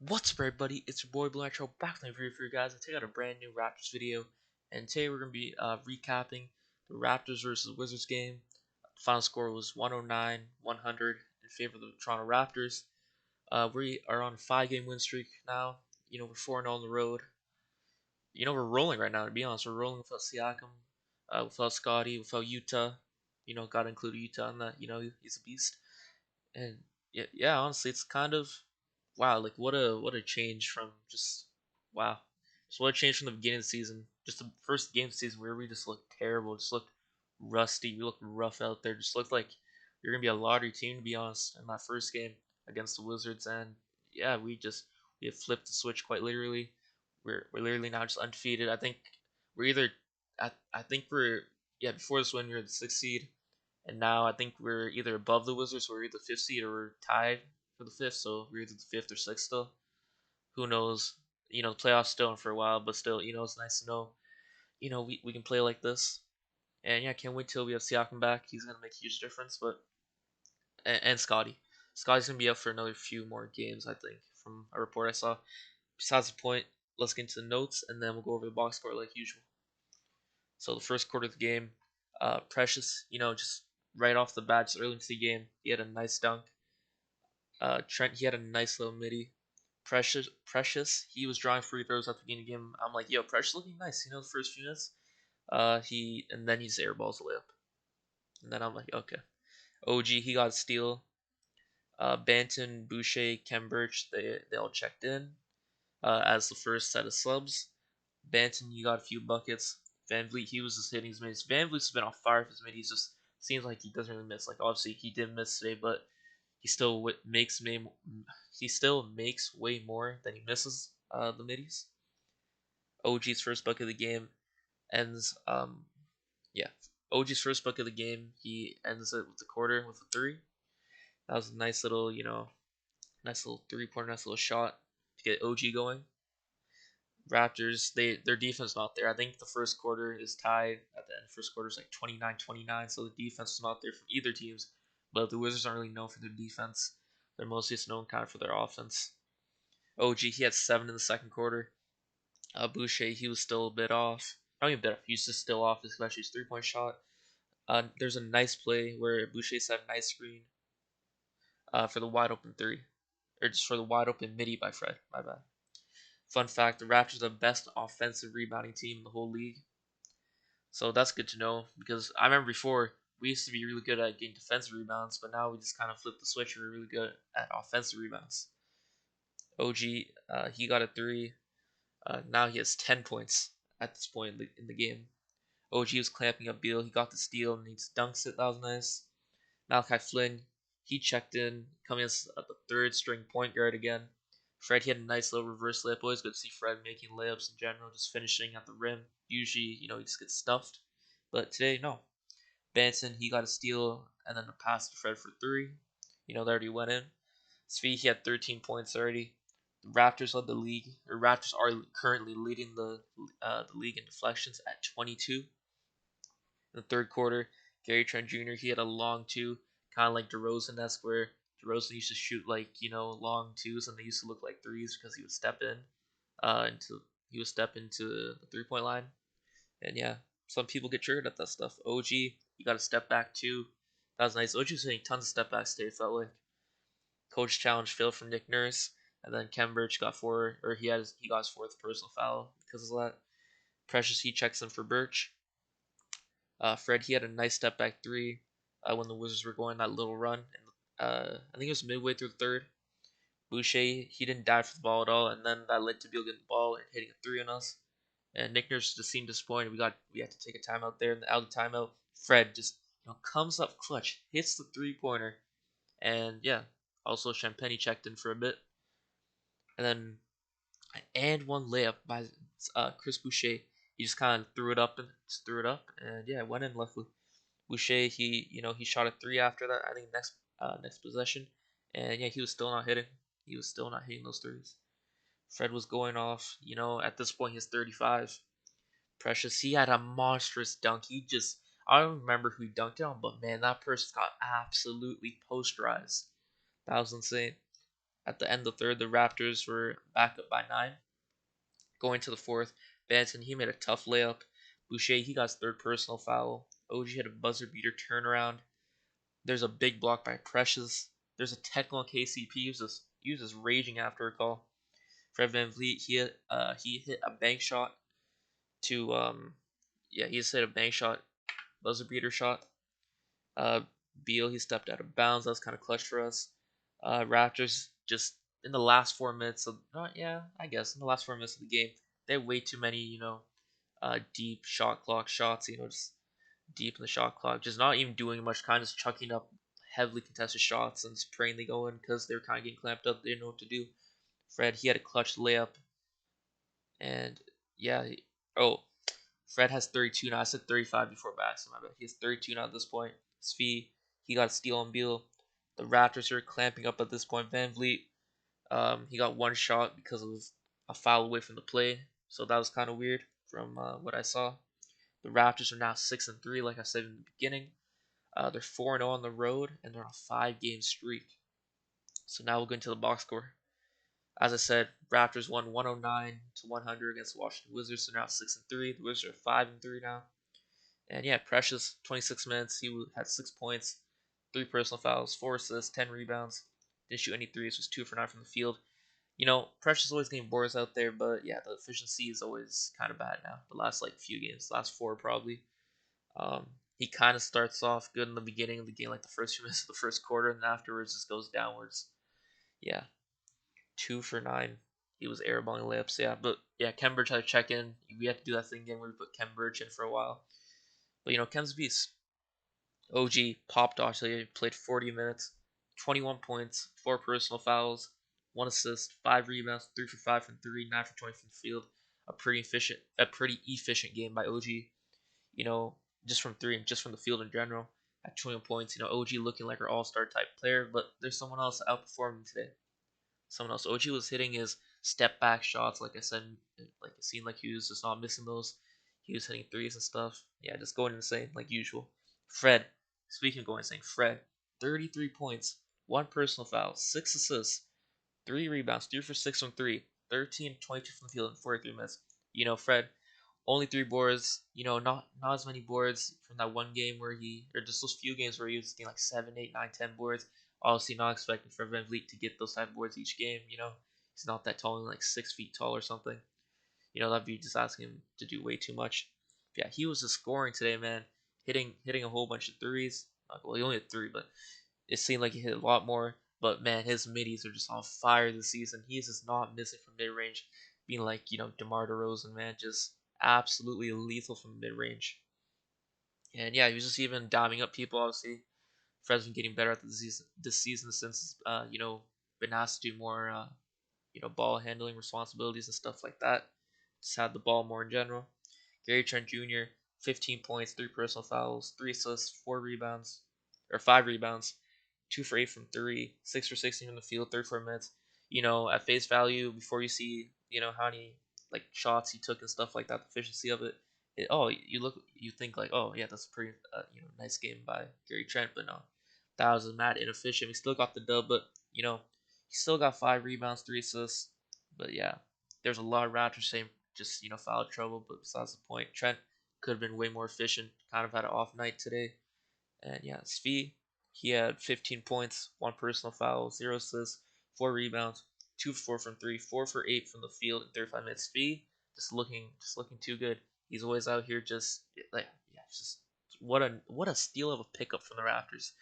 What's up, everybody? It's your boy Blue Nitro back with my review for you guys. I take out a brand new Raptors video, and today we're gonna be recapping the Raptors versus Wizards game. The final score was 109-100 in favor of the Toronto Raptors. We are on a 5-game win streak now. We're 4-0 on the road. We're rolling right now. To be honest, we're rolling without Siakam, without Scotty, without Utah. Gotta include Utah in that. He's a beast. And yeah, honestly, it's kind of wow. Like what a change from just wow. Just what a change from the beginning of the season. Just the first game of the season where we just looked terrible, just looked rusty, we looked rough out there. Just looked like you're gonna be a lottery team, to be honest, in that first game against the Wizards. And yeah, we have flipped the switch quite literally. We're literally now just undefeated. I think we're either I think we're yeah, before this win we were the 6th seed, and now I think we're either above the Wizards, so we're either 5th seed, or we're tied for the 5th, so we're either the 5th or 6th still. Who knows? The playoffs still in for a while, but still, it's nice to know, we can play like this. And yeah, I can't wait till we have Siakam back. He's going to make a huge difference. But and Scotty. Scotty's going to be up for another few more games, I think, from a report I saw. Besides the point, let's get into the notes, and then we'll go over the box score like usual. So the first quarter of the game, Precious, just right off the bat, just early into the game, he had a nice dunk. Trent, he had a nice little midi. Precious, he was drawing free throws at the beginning of the game. I'm like, yo, Precious looking nice, the first few minutes. And then he just airballs the layup, and then I'm like, okay. OG, he got a steal. Banton, Boucher, Kem Birch, they all checked in as the first set of subs. Banton, he got a few buckets. Vanvleet, he was just hitting his mids. VanVleet's been on fire for his mid. He's just seems like he doesn't really miss. Like obviously he did miss today, but he still makes way more than he misses the middies. OG's first bucket of the game ends yeah. OG's first bucket of the game, he ends it with the quarter with a three. That was a nice little, nice little 3-pointer, nice little shot to get OG going. Raptors, their defense not there. I think the first quarter is tied at the end. First quarter is like 29-29, so the defense is not there from either teams. But the Wizards aren't really known for their defense. They're mostly just known kind of for their offense. OG, he had 7 in the second quarter. Boucher, he was still a bit off. Not even a bit off. He was just still off, especially his 3-point shot. There's a nice play where Boucher set a nice screen for the wide open three, or just for the wide open midi by Fred. My bad. Fun fact: the Raptors are the best offensive rebounding team in the whole league. So that's good to know, because I remember before we used to be really good at getting defensive rebounds, but now we just kind of flipped the switch. We're really good at offensive rebounds. OG, he got a three. Now he has 10 points at this point in the game. OG was clamping up Beal. He got the steal and he dunks it. That was nice. Malachi Flynn, he checked in, coming as the third string point guard again. Fred, he had a nice little reverse layup. Always good to see Fred making layups in general, just finishing at the rim. Usually, he just gets stuffed. But today, no. Banton, he got a steal and then a pass to Fred for three. That already went in. Svi, he had 13 points already. The Raptors led the league, or Raptors are currently leading the league in deflections at 22. In the third quarter, Gary Trent Jr. he had a long two, kind of like DeRozan-esque, where DeRozan used to shoot like long twos, and they used to look like threes because he would step into the 3-point line, and yeah, some people get triggered at that stuff. OG, he got a step back too. That was nice. OG was hitting tons of step backs today. It felt like coach challenge failed from Nick Nurse, and then Kem Birch got he got his fourth personal foul because of that. Precious, he checks in for Birch. Fred, he had a nice step back three when the Wizards were going that little run. And, I think it was midway through the third. Boucher, he didn't dive for the ball at all, and then that led to Beal getting the ball and hitting a three on us. And Nick Nurse just seemed disappointed. We had to take a timeout there, and out of the timeout, Fred just comes up clutch, hits the 3-pointer, and yeah, also Champagne checked in for a bit, and then one layup by Chris Boucher. He just kind of and yeah, it went in luckily. Boucher, he shot a three after that. I think next possession, and yeah, he was still not hitting. He was still not hitting those threes. Fred was going off. At this point, he's 35. Precious, he had a monstrous dunk. I don't remember who he dunked it on, but man, that person got absolutely posterized. That was insane. At the end of the third, the Raptors were back up by 9. Going to the fourth, Banton, he made a tough layup. Boucher, he got his third personal foul. OG had a buzzer beater turnaround. There's a big block by Precious. There's a technical on KCP. He was just raging after a call. Fred VanVleet, he hit a bank shot to he just hit a bank shot, buzzer beater shot. Uh, Beal, he stepped out of bounds. That was kind of clutch for us. Raptors just in the last 4 minutes of I guess in the last 4 minutes of the game, they had way too many deep shot clock shots. Just deep in the shot clock, just not even doing much, kind of just chucking up heavily contested shots and just praying they go in because they were kind of getting clamped up. They didn't know what to do. Fred, he had a clutch layup, and yeah, oh, Fred has 32 now. I said 35 before by accident. My bad. He has 32 now at this point. Svi, he got a steal on Beal. The Raptors are clamping up at this point. VanVleet, he got one shot because of a foul away from the play, so that was kind of weird from what I saw. The Raptors are now 6-3, like I said in the beginning. They're 4-0 on the road, and they're on a 5-game streak. So now we'll go into the box score. As I said, Raptors won 109 to 100 against the Washington Wizards. So now 6-3. The Wizards are 5-3 now. And yeah, Precious, 26 minutes. He had 6 points, 3 personal fouls, 4 assists, 10 rebounds. Didn't shoot any threes. Was 2 for 9 from the field. Precious always getting boards out there, but yeah, the efficiency is always kind of bad now. The last few games, last 4 probably. He kind of starts off good in the beginning of the game, like the first few minutes of the first quarter, and afterwards just goes downwards. Yeah, 2 for 9. He was airballing layups, yeah. But yeah, Cambridge had to check in. We had to do that thing again where we put Cambridge in for a while. But Kem's beast. OG popped off. So he played 40 minutes, 21 points, 4 personal fouls, 1 assist, 5 rebounds, 3 for 5 from 3, 9 for 20 from the field. A pretty efficient game by OG. You know, just from 3 and just from the field in general. At 21 points, OG looking like our all-star type player, but there's someone else outperforming today. Someone else. OG was hitting his step back shots, like I said, like it seemed like he was just not missing those. He was hitting threes and stuff. Yeah, just going insane like usual. Fred, speaking of going insane, Fred, 33 points, 1 personal foul, 6 assists, 3 rebounds, 3 for 6 from 3, 13, 22 from the field in 43 minutes. Fred, only 3 boards. Not as many boards from that one game or just those few games where he was getting like 7, 8, 9, 10 boards. Obviously, not expecting for VanVleet to get those type of boards each game. He's not that tall, like 6 feet tall or something. That'd be just asking him to do way too much. But yeah, he was just scoring today, man. Hitting a whole bunch of threes. Well, he only had 3, but it seemed like he hit a lot more. But man, his middies are just on fire this season. He's just not missing from mid range, being like DeMar DeRozan, man, just absolutely lethal from mid range. And yeah, he was just even diving up people. Obviously, Fred's been getting better at this season since been asked to do more ball handling responsibilities and stuff like that. Just had the ball more in general. Gary Trent Jr. 15 points, 3 personal fouls, 3 assists, 4 rebounds, or 5 rebounds, 2 for 8 from 3, 6 for 16 from the field, 34 minutes. At face value, before you see how many shots he took and stuff like that, the efficiency of it. You think like, oh yeah, that's a pretty nice game by Gary Trent, but no, that was mad inefficient. We still got the dub, but he still got 5 rebounds, 3 assists. But yeah, there's a lot of Raptors saying just foul trouble, but besides the point, Trent could have been way more efficient. Kind of had an off night today, and yeah, Svi, he had 15 points, 1 personal foul, 0 assists, 4 rebounds, 2 for 4 from 3, 4 for 8 from the field in 35 minutes. Svi just looking too good. He's always out here just just what a steal of a pickup from the Raptors.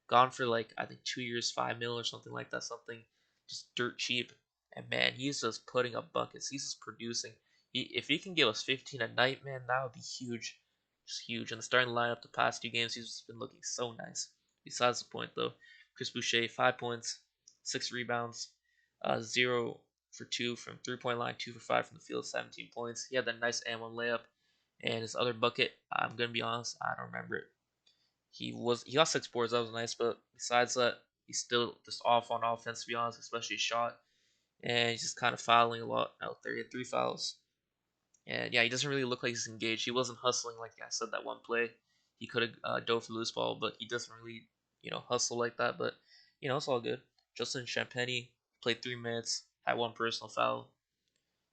Gone for I think 2 years, 5 mil or something like that. Something just dirt cheap. And man, he's just putting up buckets. He's just producing. If he can give us 15 a night, man, that would be huge. Just huge. And the starting lineup the past 2 games, he's just been looking so nice. Besides the point though, Chris Boucher 5 points, 6 rebounds, 0 for 2 from 3-point line, 2 for 5 from the field, 17 points. He had that nice and 1 layup. And his other bucket, I'm gonna be honest, I don't remember it. He got 6 boards, that was nice, but besides that, he's still just off on offense to be honest, especially his shot. And he's just kind of fouling a lot out there. He had 3 fouls. And yeah, he doesn't really look like he's engaged. He wasn't hustling like I said that one play. He could have dove for loose ball, but he doesn't really, hustle like that. But it's all good. Justin Champagny played 3 minutes, had one personal foul.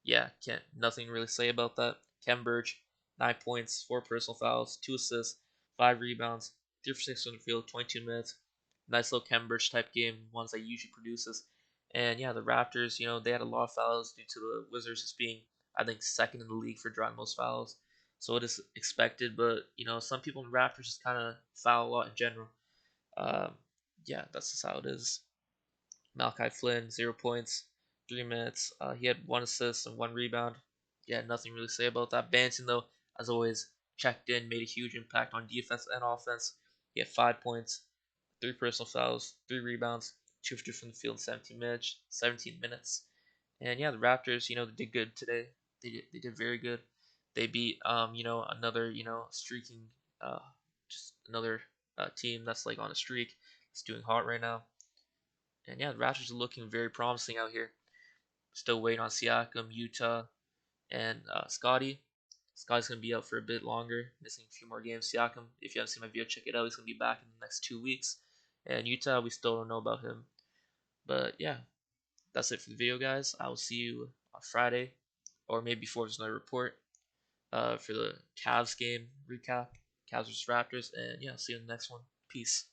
Yeah, can't nothing really say about that. Ken Birch, 9 points, four personal fouls, 2 assists, 5 rebounds, 3 for 6 from the field, 22 minutes. Nice little Ken Birch type game, ones that he usually produces. And yeah, the Raptors, they had a lot of fouls due to the Wizards just being, I think, second in the league for drawing most fouls. So it is expected, but some people in the Raptors just kind of foul a lot in general. Um, yeah, that's just how it is. Malachi Flynn, 0 points, 3 minutes. He had 1 assist and 1 rebound. Yeah, nothing really to say about that. Banton, though, as always, checked in, made a huge impact on defense and offense. He had 5 points, 3 personal fouls, 3 rebounds, 2 for 2 from the field in 17 minutes. 17 minutes. And yeah, the Raptors, they did good today. They did very good. They beat another streaking uh just another team that's like on a streak. It's doing hot right now. And yeah, the Raptors are looking very promising out here. Still waiting on Siakam, Utah, and Scotty. Scotty's going to be out for a bit longer, missing a few more games. Siakam, if you haven't seen my video, check it out. He's going to be back in the next 2 weeks. And Utah, we still don't know about him. But yeah, that's it for the video, guys. I will see you on Friday, or maybe before there's another report for the Cavs game recap, Cavs vs Raptors. And yeah, see you in the next one. Peace.